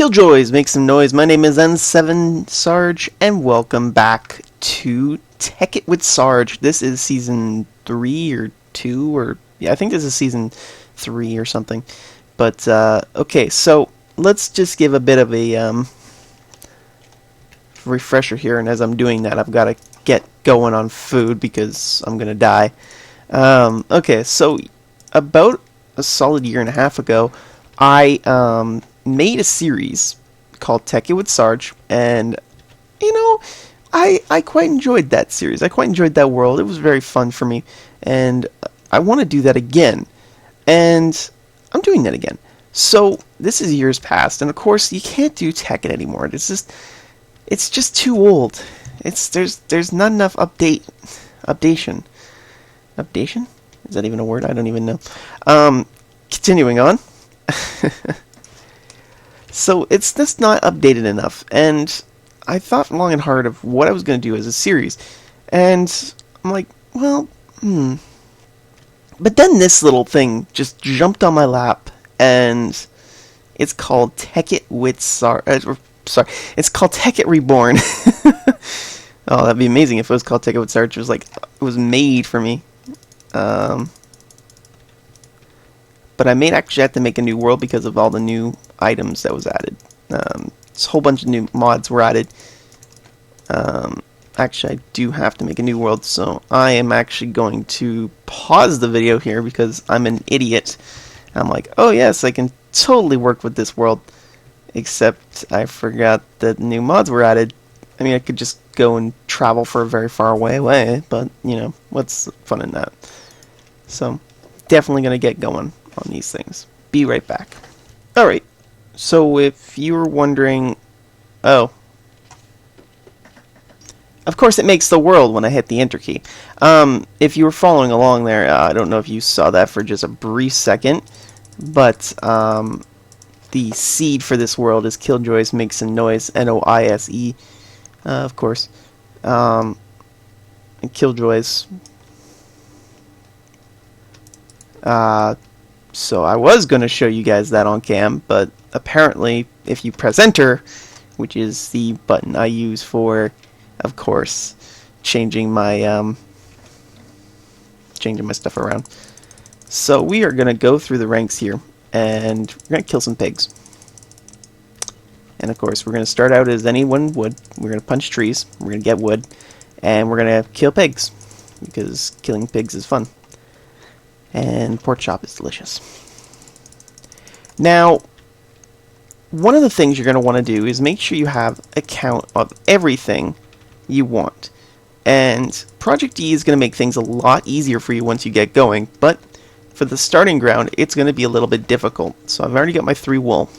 Killjoys, make some noise. My name is N7 Sarge, and welcome back to Tekkit with Sarge. This is season 3 or 2, or yeah, I think this is season 3 or something. But okay, so let's just give a bit of a refresher here. And as I'm doing that, I've got to get going on food because I'm gonna die. Okay, so about a solid year and a half ago, I made a series called Tekkit with Sarge, and you know, I quite enjoyed that series. I quite enjoyed that world. It was very fun for me, and I want to do that again, and I'm doing that again. So this is years past, and of course you can't do Tekkit anymore. It's just too old. There's not enough updation. Updation? Is that even a word? I don't even know. Continuing on. So it's just not updated enough, and I thought long and hard of what I was going to do as a series, and I'm like, well, But then this little thing just jumped on my lap, and it's called Tekkit with sorry, it's called Tekkit Reborn. Oh, that'd be amazing if it was called Tekkit with Sarge. It was like, it was made for me. But I may actually have to make a new world because of all the new items that was added. A whole bunch of new mods were added. Actually, I do have to make a new world, so I am actually going to pause the video here because I'm an idiot. I'm like, oh yes, I can totally work with this world. Except I forgot that new mods were added. I mean, I could just go and travel for a very far away, but, you know, what's fun in that? So, definitely going to get going on these things. Be right back. Alright, so if you were wondering... Oh. Of course it makes the world when I hit the enter key. If you were following along there, I don't know if you saw that for just a brief second, but the seed for this world is Killjoys Make Some Noise, N-O-I-S-E, of course. And Killjoys... So I was going to show you guys that on cam, but apparently if you press enter, which is the button I use for, of course, changing my stuff around. So we are going to go through the ranks here, and we're going to kill some pigs. And of course we're going to start out as anyone would. We're going to punch trees, we're going to get wood, and we're going to kill pigs, because killing pigs is fun. And pork chop is delicious. Now, one of the things you're going to want to do is make sure you have a count of everything you want. And Project E is going to make things a lot easier for you once you get going, but for the starting ground, it's going to be a little bit difficult. So I've already got my 3 wool.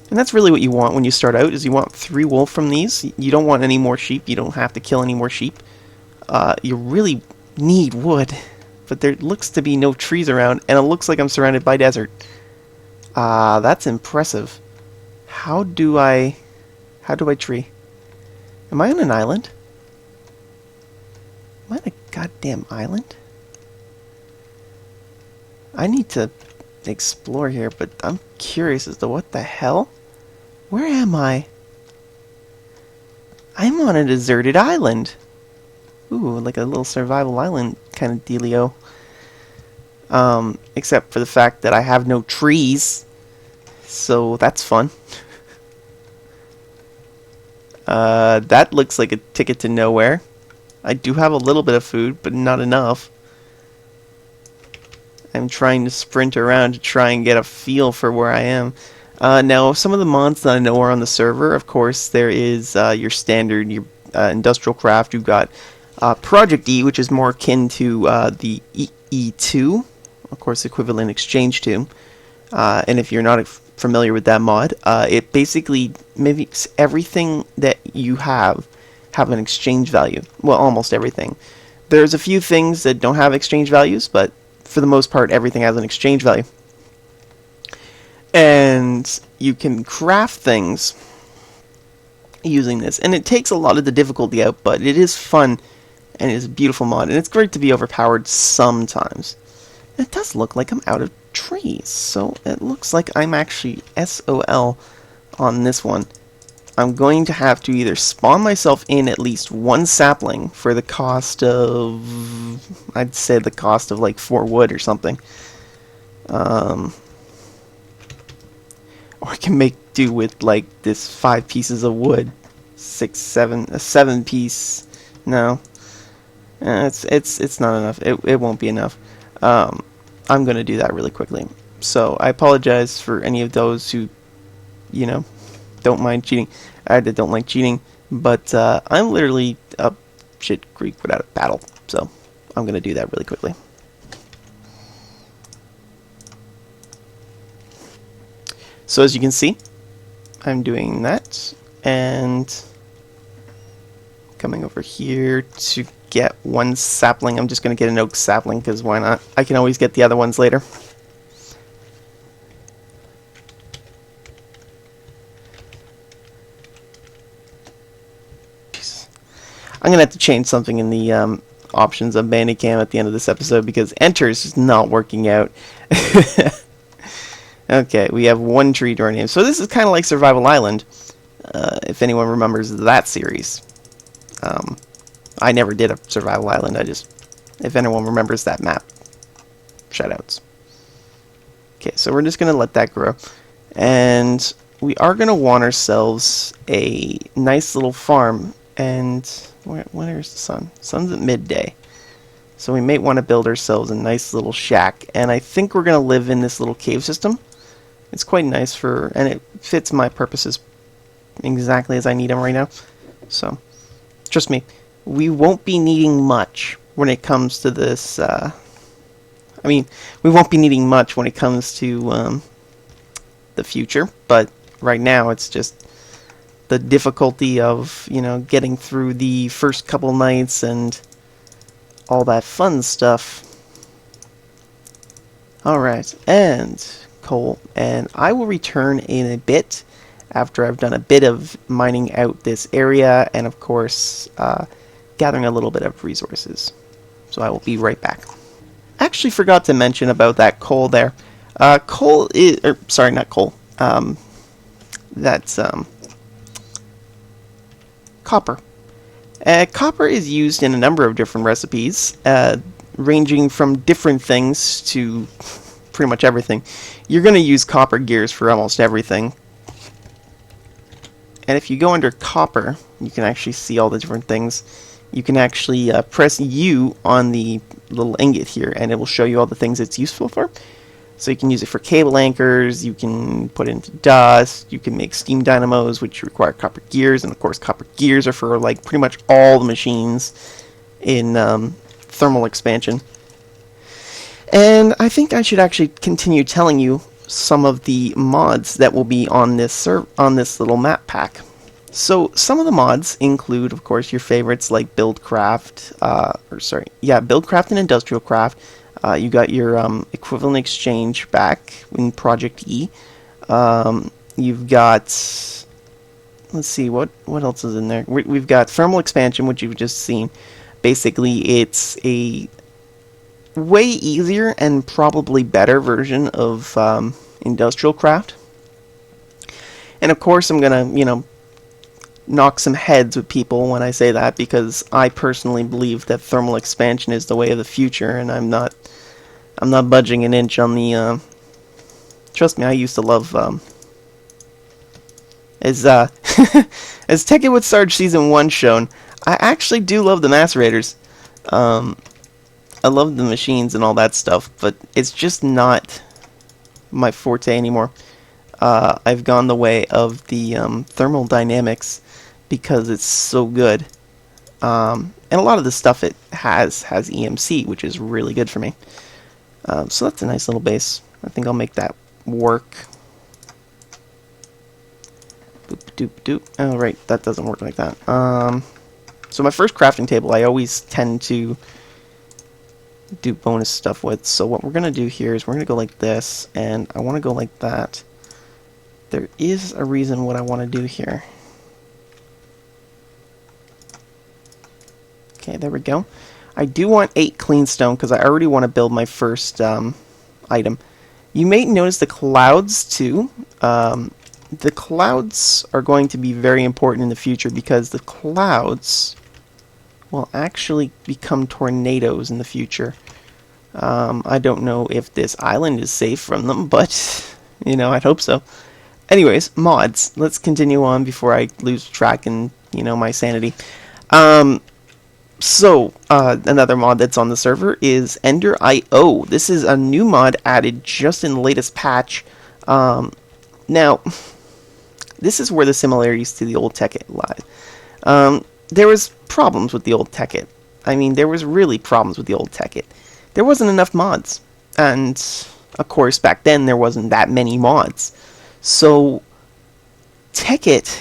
And that's really what you want when you start out, is you want 3 wool from these. You don't want any more sheep. You don't have to kill any more sheep. You really need wood. But there looks to be no trees around, and it looks like I'm surrounded by desert. That's impressive. How do I tree? Am I on an island? Am I on a goddamn island? I need to explore here, but I'm curious as to what the hell? Where am I? I'm on a deserted island. Ooh, like a little survival island kind of dealio. Except for the fact that I have no trees. So that's fun. That looks like a ticket to nowhere. I do have a little bit of food, but not enough. I'm trying to sprint around to try and get a feel for where I am. Now, some of the mods that I know are on the server, of course, there is your standard, your industrial craft. You've got Project E, which is more akin to the E2, of course, equivalent exchange to. And if you're not familiar with that mod, it basically mimics everything that you have an exchange value. Well, almost everything. There's a few things that don't have exchange values, but for the most part, everything has an exchange value. And you can craft things using this. And it takes a lot of the difficulty out, but it is fun. And it's a beautiful mod, and it's great to be overpowered sometimes. And it does look like I'm out of trees. So it looks like I'm actually SOL on this one. I'm going to have to either spawn myself in at least one sapling for the cost of, I'd say the cost of like 4 wood or something. Or I can make do with like this 5 pieces of wood. 6, 7, a 7 piece. No. It's not enough. It won't be enough. I'm going to do that really quickly. So I apologize for any of those who, you know, don't mind cheating. I don't like cheating, but I'm literally up shit creek without a paddle, so I'm gonna do that really quickly. So as you can see, I'm doing that, and coming over here to get one sapling. I'm just gonna get an oak sapling, because why not? I can always get the other ones later. I'm going to have to change something in the options of Bandicam at the end of this episode because Enter is just not working out. Okay, we have one tree to our name. So this is kind of like Survival Island, if anyone remembers that series. I never did a Survival Island. If anyone remembers that map, shoutouts. Okay, so we're just going to let that grow. And we are going to want ourselves a nice little farm. And where's the sun? Sun's at midday. So we may want to build ourselves a nice little shack. And I think we're going to live in this little cave system. It's quite nice and it fits my purposes exactly as I need them right now. So, trust me, we won't be needing much when it comes to this. We won't be needing much when it comes to the future. But right now, it's just the difficulty of, getting through the first couple nights and all that fun stuff. Alright, and coal. And I will return in a bit after I've done a bit of mining out this area and, of course, gathering a little bit of resources. So I will be right back. I actually forgot to mention about that coal there. Coal is... sorry, not coal. That's... copper. Copper is used in a number of different recipes, ranging from different things to pretty much everything. You're going to use copper gears for almost everything. And if you go under copper, you can actually see all the different things. You can actually press U on the little ingot here, and it will show you all the things it's useful for. So you can use it for cable anchors, you can put it into dust, you can make steam dynamos, which require copper gears, and of course copper gears are for like pretty much all the machines in thermal expansion. And I think I should actually continue telling you some of the mods that will be on this little map pack. So some of the mods include, of course, your favorites like Buildcraft, Buildcraft and Industrial Craft. You got your equivalent exchange back in Project E. You've got, let's see, what else is in there? We've got thermal expansion, which you've just seen. Basically, it's a way easier and probably better version of Industrial Craft. And of course, I'm gonna, knock some heads with people when I say that, because I personally believe that thermal expansion is the way of the future, and I'm not budging an inch on the trust me, I used to love as as Tekkit with Sarge Season 1 shown, I actually do love the macerators. I love the machines and all that stuff, but it's just not my forte anymore. I've gone the way of the thermal dynamics because it's so good. And a lot of the stuff it has EMC, which is really good for me. So that's a nice little base. I think I'll make that work. Boop doop doop. Oh, right, that doesn't work like that. So my first crafting table I always tend to do bonus stuff with. So what we're going to do here is we're going to go like this, and I want to go like that. There is a reason what I want to do here. Okay, there we go. I do want 8 clean stone because I already want to build my first item. You may notice the clouds too. The clouds are going to be very important in the future because the clouds will actually become tornadoes in the future. I don't know if this island is safe from them, but, you know, I'd hope so. Anyways, mods. Let's continue on before I lose track and, you know, my sanity. Another mod that's on the server is Ender.io. This is a new mod added just in the latest patch. Now, this is where the similarities to the old Tekkit lie. There was problems with the old Tekkit. I mean, there was really problems with the old Tekkit. There wasn't enough mods. And, of course, back then there wasn't that many mods. So, Tekkit,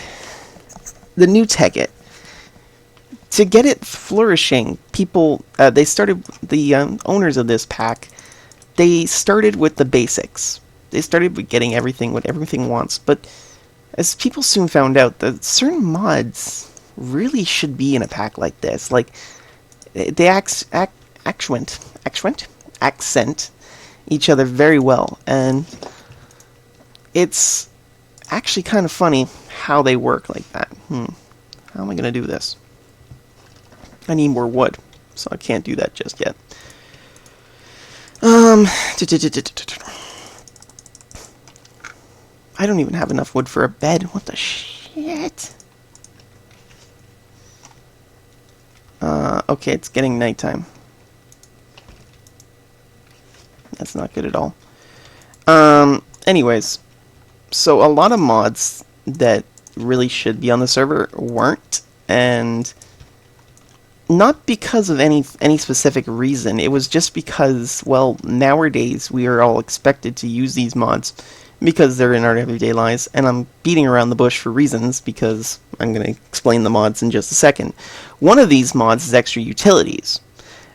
the new Tekkit, to get it flourishing, people, they started, the owners of this pack, they started with the basics. They started with getting everything, what everything wants. But as people soon found out, that certain mods really should be in a pack like this. Like, they accent each other very well. And it's actually kind of funny how they work like that. How am I going to do this? I need more wood, so I can't do that just yet. I don't even have enough wood for a bed. What the shit? Okay, it's getting nighttime. That's not good at all. Anyways, so a lot of mods that really should be on the server weren't, and not because of any specific reason. It was just because, well, nowadays we are all expected to use these mods because they're in our everyday lives, and I'm beating around the bush for reasons because I'm going to explain the mods in just a second. One of these mods is Extra Utilities.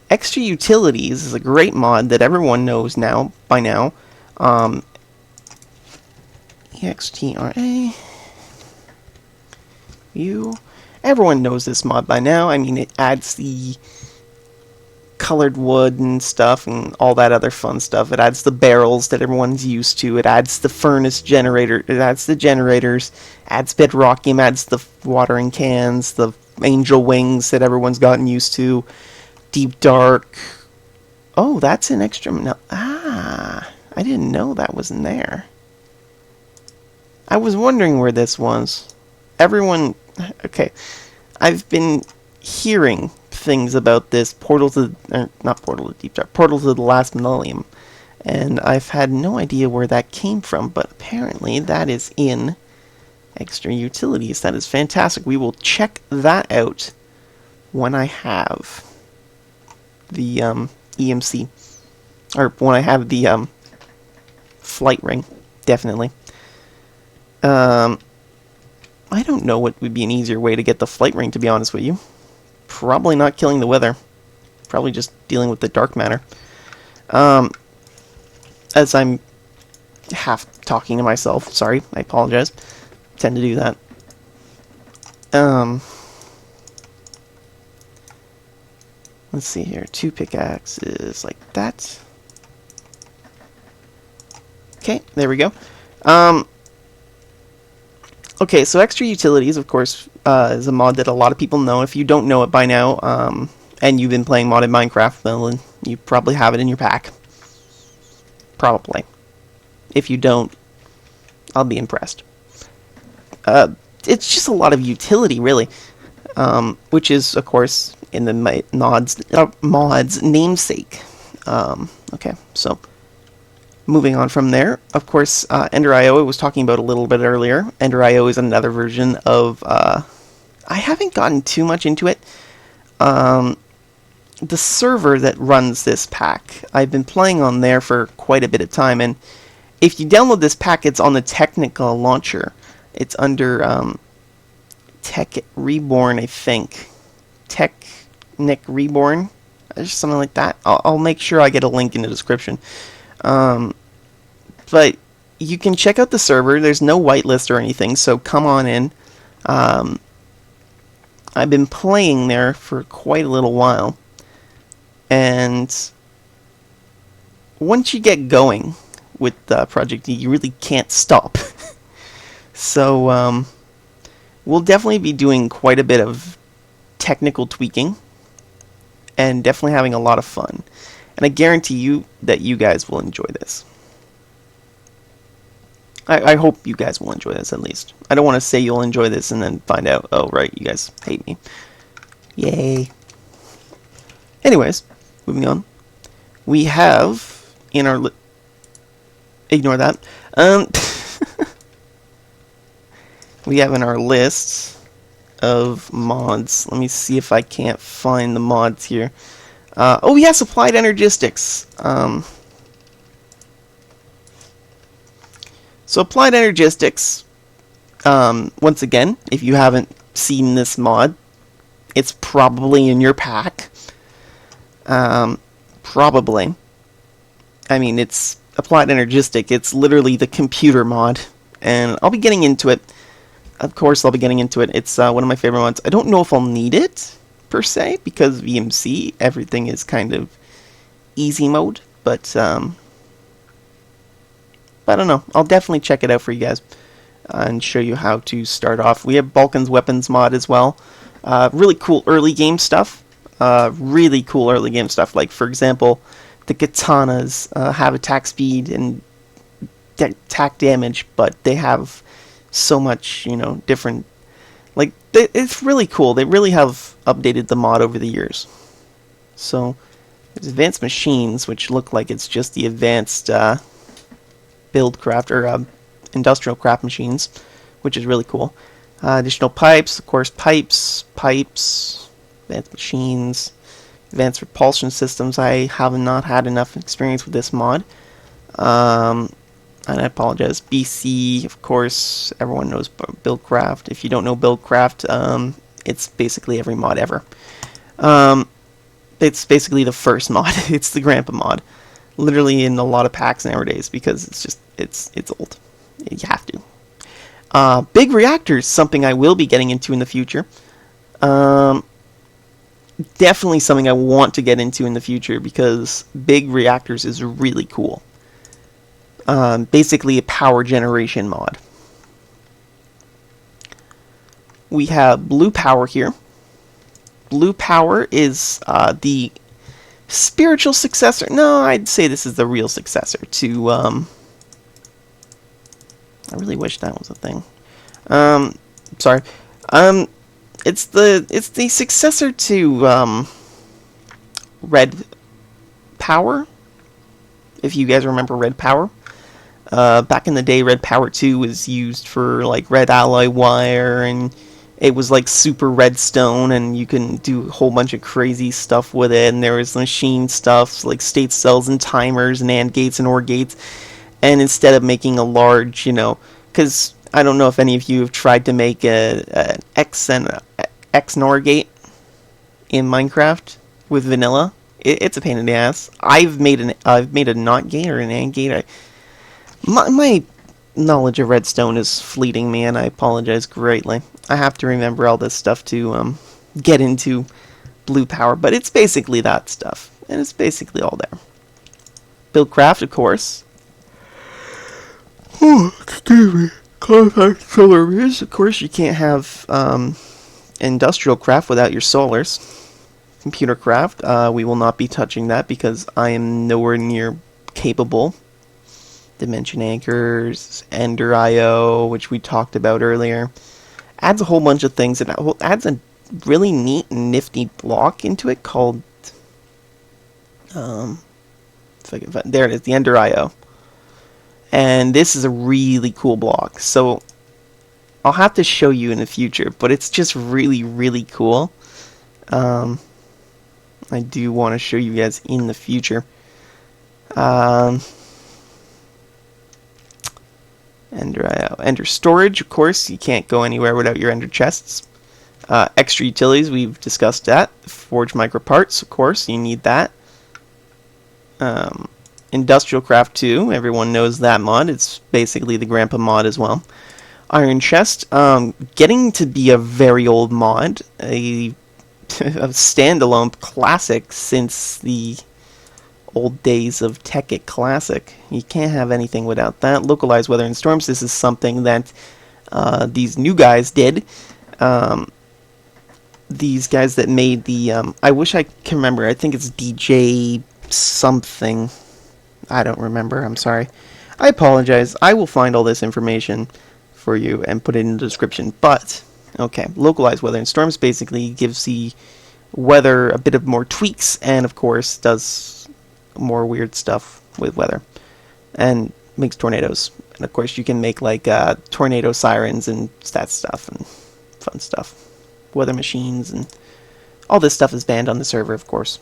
Extra Utilities is a great mod that everyone knows by now. EXTRA U. Everyone knows this mod by now. I mean, it adds the colored wood and stuff and all that other fun stuff. It adds the barrels that everyone's used to. It adds the furnace generator. It adds the generators. Adds bedrockium. Adds the watering cans. The angel wings that everyone's gotten used to. Deep dark. Oh, that's an extra. No, I didn't know that was in there. I was wondering where this was. Everyone. Okay, I've been hearing things about this portal to, not portal to Deep Dark, portal to the last millennium, and I've had no idea where that came from, but apparently that is in Extra Utilities. That is fantastic. We will check that out when I have the EMC, or when I have the flight ring, definitely. I don't know what would be an easier way to get the flight ring, to be honest with you. Probably not killing the weather. Probably just dealing with the dark matter. As I'm half talking to myself. Sorry, I apologize. Tend to do that. Let's see here. 2 pickaxes like that. Okay, there we go. Okay, so Extra Utilities, of course, is a mod that a lot of people know. If you don't know it by now, and you've been playing modded Minecraft, well, then you probably have it in your pack. Probably. If you don't, I'll be impressed. It's just a lot of utility, really, which is, of course, in the mod's namesake. Okay, so moving on from there, of course, Ender.io I was talking about a little bit earlier. Ender.io is another version of, I haven't gotten too much into it. The server that runs this pack, I've been playing on there for quite a bit of time, and if you download this pack, it's on the Technical launcher. It's under Tekkit Reborn, I think. Tekkit Reborn, or something like that. I'll make sure I get a link in the description. But you can check out the server. There's no whitelist or anything, so come on in. I've been playing there for quite a little while, and once you get going, with Project D. You really can't stop. So we'll definitely be doing quite a bit of technical tweaking and definitely having a lot of fun. And I guarantee you that you guys will enjoy this. I hope you guys will enjoy this at least. I don't want to say you'll enjoy this and then find out, oh right, you guys hate me. Yay. Anyways, moving on. We have in our ignore that. We have in our list of mods. Let me see if I can't find the mods here. Oh yes, Applied Energistics. So Applied Energistics, once again, if you haven't seen this mod, it's probably in your pack. Probably. I mean, it's Applied Energistic. It's literally the computer mod. And I'll be getting into it. Of course, I'll be getting into it. It's one of my favorite mods. I don't know if I'll need it, per se, because VMC, everything is kind of easy mode. But I don't know. I'll definitely check it out for you guys and show you how to start off. We have Balkan's Weapons mod as well. Really cool early game stuff. Really cool early game stuff. Like, for example, the katanas have attack speed and attack damage, but they have so much, you know, different... Like, it's really cool. They really have updated the mod over the years. So, there's advanced machines, which look like it's just the advanced build craft, or industrial craft machines, which is really cool. Additional pipes, of course, pipes, advanced machines, advanced repulsion systems. I have not had enough experience with this mod. And I apologize. BC, of course, everyone knows Buildcraft. If you don't know Buildcraft, it's basically every mod ever. It's basically the first mod. It's the Grandpa mod. Literally in a lot of packs nowadays, because it's just, it's old. You have to. Big reactors, something I will be getting into in the future. Definitely something I want to get into in the future, because big reactors is really cool. Basically a power generation mod. We have Blue Power here. Blue Power is the spiritual successor. No, I'd say this is the real successor to... I really wish that was a thing. Sorry. It's the successor to Red Power. If you guys remember Red Power. Back in the day, Red Power 2 was used for like red alloy wire, and it was like super redstone, and you can do a whole bunch of crazy stuff with it. And there was machine stuff like state cells and timers and AND gates and OR gates. And instead of making a large, you know, because I don't know if any of you have tried to make an X and X NOR gate in Minecraft with vanilla. It's a pain in the ass. I've made a NOT gate or an AND gate. My knowledge of redstone is fleeting, man. I apologize greatly. I have to remember all this stuff to get into Blue Power, but it's basically that stuff, and it's basically all there. Buildcraft, of course. Oh, excuse me. Compact solars. Of course, you can't have industrial craft without your solars. Computer craft. We will not be touching that because I am nowhere near capable. Dimension anchors, Ender IO, which we talked about earlier. Adds a whole bunch of things. It adds a really neat and nifty block into it called... if I can find, there it is, the Ender IO. And this is a really cool block. So I'll have to show you in the future, but it's just really, really cool. I do want to show you guys in the future. Ender storage, of course, you can't go anywhere without your Ender chests. Extra utilities, we've discussed that. Forge micro parts, of course, you need that. Industrial Craft 2, everyone knows that mod. It's basically the Grandpa mod as well. Iron Chest, getting to be a very old mod, a standalone classic since the old days of Tekkit Classic. You can't have anything without that. Localized weather and storms. This is something that these new guys did. These guys that made the... I wish I can remember. I think it's DJ something. I don't remember. I'm sorry. I apologize. I will find all this information for you and put it in the description. But, okay. Localized weather and storms basically gives the weather a bit of more tweaks, and of course does more weird stuff with weather and makes tornadoes. And of course you can make like tornado sirens and that stuff and fun stuff, weather machines, and all this stuff is banned on the server, of course.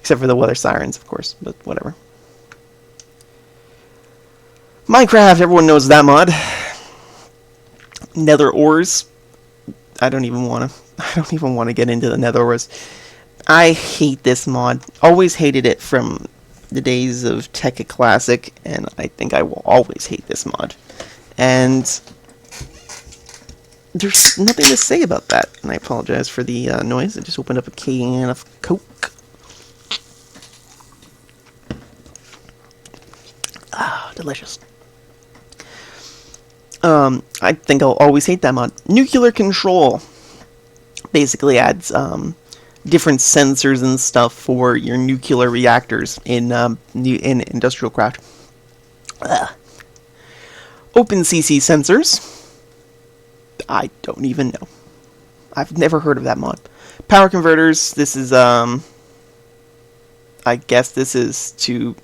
Except for the weather sirens, of course, but whatever. Minecraft, everyone knows that mod. Nether ores, I don't even want to get into the nether ores. I hate this mod. Always hated it from the days of Tekkit Classic, and I think I will always hate this mod. And there's nothing to say about that. And I apologize for the noise. I just opened up a can of Coke. Ah, delicious. I think I'll always hate that mod. Nuclear control basically adds different sensors and stuff for your nuclear reactors in industrial craft. OpenCC sensors. I don't even know. I've never heard of that mod. Power converters. This is I guess this is to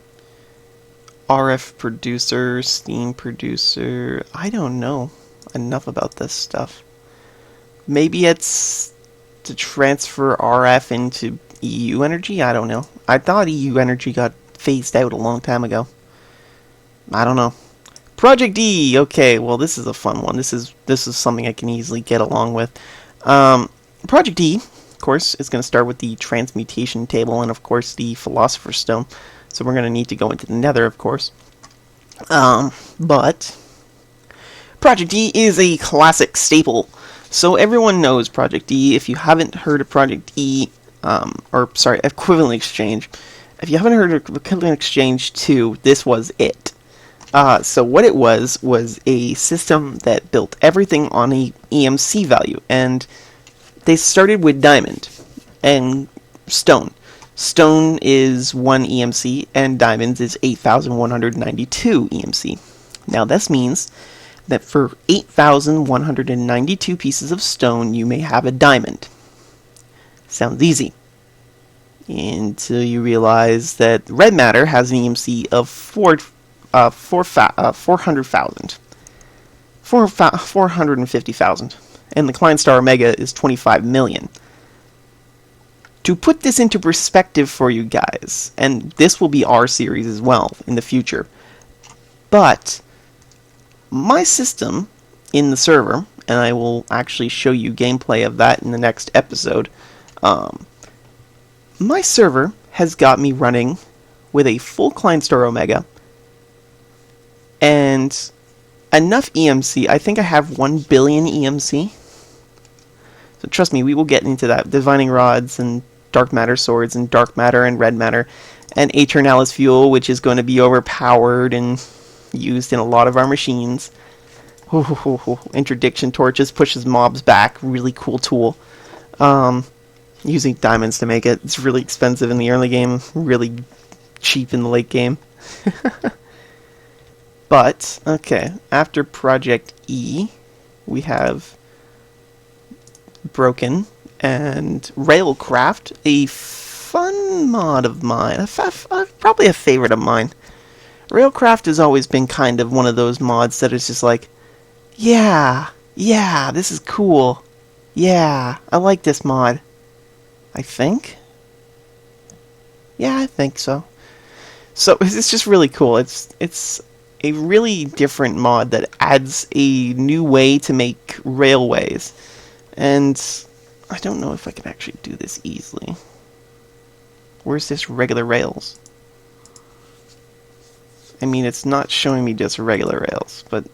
RF producer, steam producer. I don't know enough about this stuff. Maybe it's to transfer RF into EU energy? I don't know. I thought EU energy got phased out a long time ago. I don't know. Project D. Okay, well this is a fun one. This is something I can easily get along with. Project D, of course, is going to start with the transmutation table and of course the Philosopher's Stone. So we're going to need to go into the Nether, of course. But Project D is a classic staple. So everyone knows Project D. If you haven't heard of Project E, Equivalent Exchange. If you haven't heard of Equivalent Exchange 2, this was it. So what it was a system that built everything on a EMC value. And they started with diamond and stone. Stone is 1 EMC, and diamonds is 8,192 EMC. Now this means that for 8,192 pieces of stone, you may have a diamond. Sounds easy. Until you realize that red matter has an EMC of 400,000. 450,000. And the Klein Star Omega is 25 million. To put this into perspective for you guys, and this will be our series as well in the future, but my system in the server, and I will actually show you gameplay of that in the next episode, my server has got me running with a full Klein Star Omega and enough EMC. I think I have 1 billion EMC. So trust me, we will get into that. Divining rods and dark matter swords and dark matter and red matter and Aeternalis fuel, which is going to be overpowered and used in a lot of our machines. Interdiction torches pushes mobs back. Really cool tool. Using diamonds to make it. It's really expensive in the early game. Really cheap in the late game. But, okay. After Project E, we have Broken and Railcraft, a fun mod of mine, probably a favorite of mine. Railcraft has always been kind of one of those mods that is just like, yeah, this is cool. Yeah, I like this mod. I think? Yeah, I think so. So, it's just really cool. It's a really different mod that adds a new way to make railways. And I don't know if I can actually do this easily. Where's this regular rails? I mean, it's not showing me just regular rails, but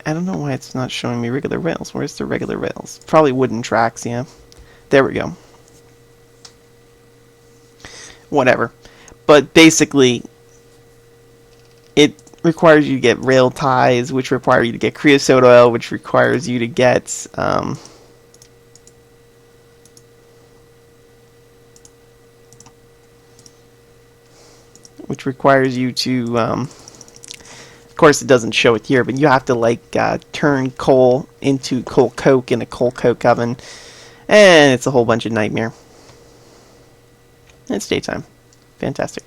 I don't know why it's not showing me regular rails. Where's the regular rails? Probably wooden tracks, yeah. There we go. whatever. But basically, it requires you to get rail ties, which require you to get creosote oil, which requires you to get which requires you to of course it doesn't show it here, but you have to like turn coal into coal coke in a coal coke oven, and it's a whole bunch of nightmare. It's daytime. Fantastic.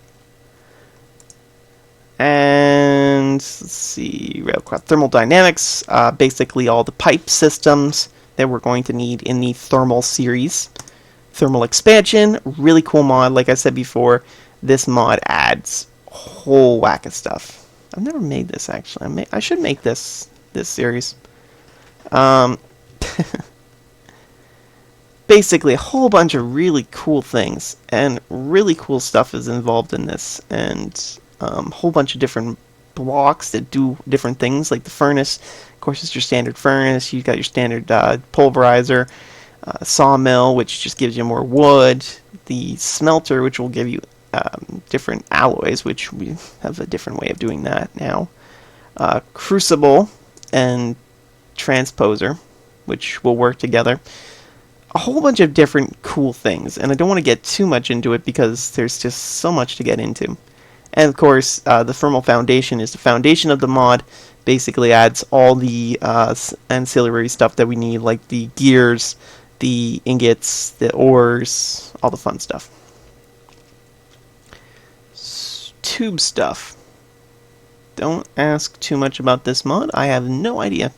And let's see, railcraft thermodynamics, basically all the pipe systems that we're going to need in the thermal series. Thermal expansion, really cool mod. Like I said before, this mod adds a whole whack of stuff. I've never made this actually. I should make this series. Basically a whole bunch of really cool things, and really cool stuff is involved in this, and a whole bunch of different blocks that do different things, like the furnace. Of course, it's your standard furnace. You've got your standard pulverizer, sawmill, which just gives you more wood, the smelter, which will give you different alloys, which we have a different way of doing that now, crucible and transposer, which will work together. A whole bunch of different cool things, and I don't want to get too much into it because there's just so much to get into. And of course, the thermal foundation is the foundation of the mod. Basically adds all the ancillary stuff that we need, like the gears, the ingots, the ores, all the fun stuff. Tube stuff. Don't ask too much about this mod. I have no idea.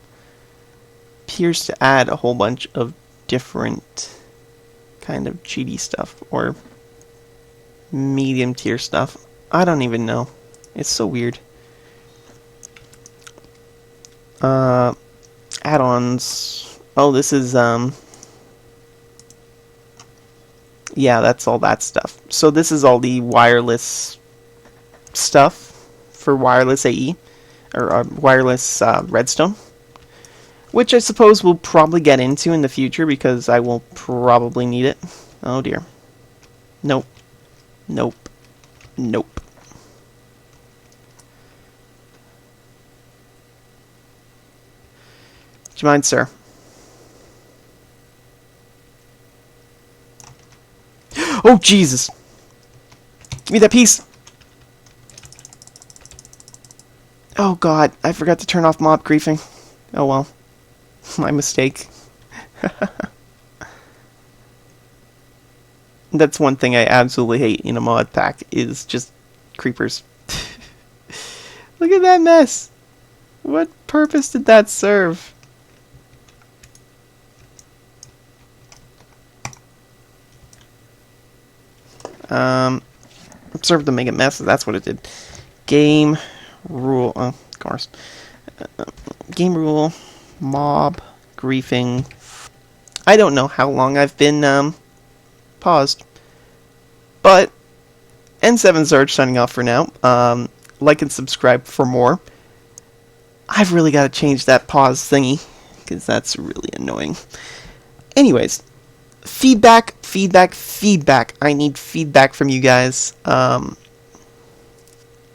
Appears to add a whole bunch of different kind of cheaty stuff, or medium tier stuff. I don't even know. It's so weird. Add-ons. Oh, this is yeah, that's all that stuff. So this is all the wireless stuff for wireless AE, or wireless redstone, which I suppose we'll probably get into in the future because I will probably need it. Oh dear. Nope. Nope. Nope. Do you mind, sir? Oh, Jesus! Give me that piece! Oh, God. I forgot to turn off mob griefing. Oh, well. My mistake. That's one thing I absolutely hate in a mod pack, is just creepers. Look at that mess! What purpose did that serve? It served to make a mess, that's what it did. Game rule, oh, of course. Game rule, mob, griefing. I don't know how long I've been, paused. But, N7 Sarge signing off for now. Like and subscribe for more. I've really got to change that pause thingy, because that's really annoying. Anyways, feedback. I need feedback from you guys.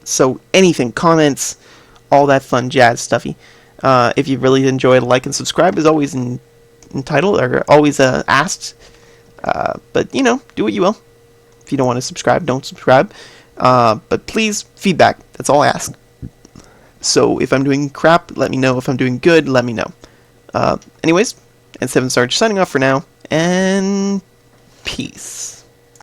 So anything, comments, all that fun jazz stuffy. If you really enjoyed, like and subscribe is always entitled, or always asked. But, you know, do what you will. If you don't want to subscribe, don't subscribe. But please, feedback. That's all I ask. So if I'm doing crap, let me know. If I'm doing good, let me know. Anyways, N7 Sarge signing off for now, and peace.